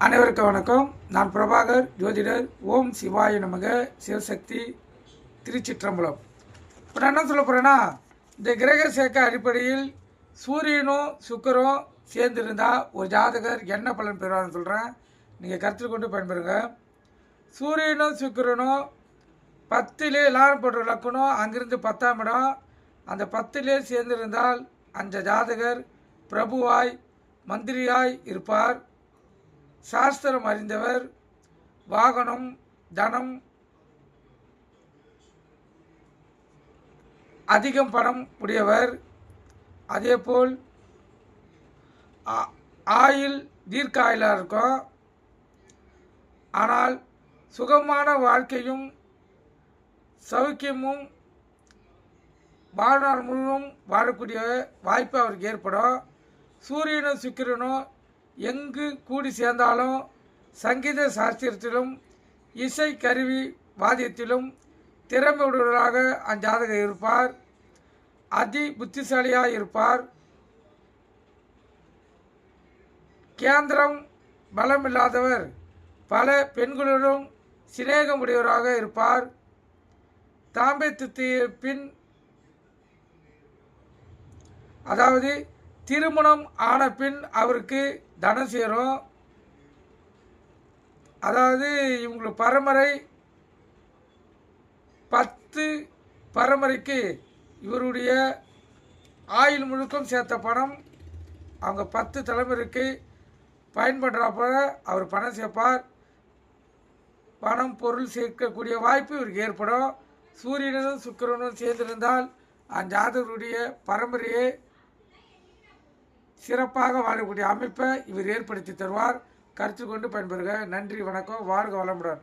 அனைவருக்கும் வணக்கம். நான் பிரபாகர், ஜோதிடர். ஓம் சிவாய நமக. சிவசக்தி, திருச்சிற்றம்பலம். இப்போ நான் என்ன சொல்ல போகிறேன்னா, இந்த கிரக சேர்க்கை அடிப்படையில் சூரியனும் சுக்கரும் சேர்ந்துருந்தால் ஒரு ஜாதகர் என்ன பலன் பெறுவார்னு சொல்கிறேன். நீங்கள் கருத்தில் கொண்டு பயன்பெறுங்க. சூரியனும் சுக்கிரனும் 10லே எல்லாரும் போன்ற லக்கணம், அங்கிருந்து 10ஆம் இடம், அந்த 10லே சேர்ந்திருந்தால் அந்த ஜாதகர் பிரபுவாய் மந்திரியாய் இருப்பார். சாஸ்திரம் அறிந்தவர், வாகனம், தனம், அதிகம் பணம் உடையவர். அதேபோல் ஆயுள் தீர்க்க ஆயுளாக இருக்கும். ஆனால் சுகமான வாழ்க்கையும் சௌக்கியமும் வாழ்நாள் முழுவதும் வாழக்கூடிய வாய்ப்பு அவருக்கு ஏற்படும். சூரியனும் சுக்கிரனும் எங்கு கூடி சேர்ந்தாலும் சங்கீத சாஸ்திரத்திலும் இசை கருவி வாத்தியத்திலும் திறமை உடையவராக அஞ்சாதகர் இருப்பார். அதி புத்திசாலியாக இருப்பார். கேந்திரம் பலமில்லாதவர், பல பெண்களுடன் சிநேகம் உடையவராக இருப்பார். தாம்பத்திய பின், அதாவது திருமணம் ஆன பின் அவருக்கு தனம் சேரும். அதாவது இவங்களுக்கு பரம்பரை 10 பரம்பரைக்கு இவருடைய ஆயுள் முழுக்கம் சேர்த்த பணம் அவங்க 10 தலைமுறைக்கு பயன்படுறப்ப அவர் பணம் சேர்ப்பார். பணம் பொருள் சேர்க்கக்கூடிய வாய்ப்பு இவருக்கு ஏற்படும். சூரியனும் சுக்கிரனும் சேர்ந்திருந்தால் அந்த ஜாதகருடைய பரம்பரையை சிறப்பாக வாழக்கூடிய அமைப்பை இவர் ஏற்படுத்தி தருவார். கருத்து கொண்டு பயன்பெறுக. நன்றி, வணக்கம். வாழ்க வளமுடன்.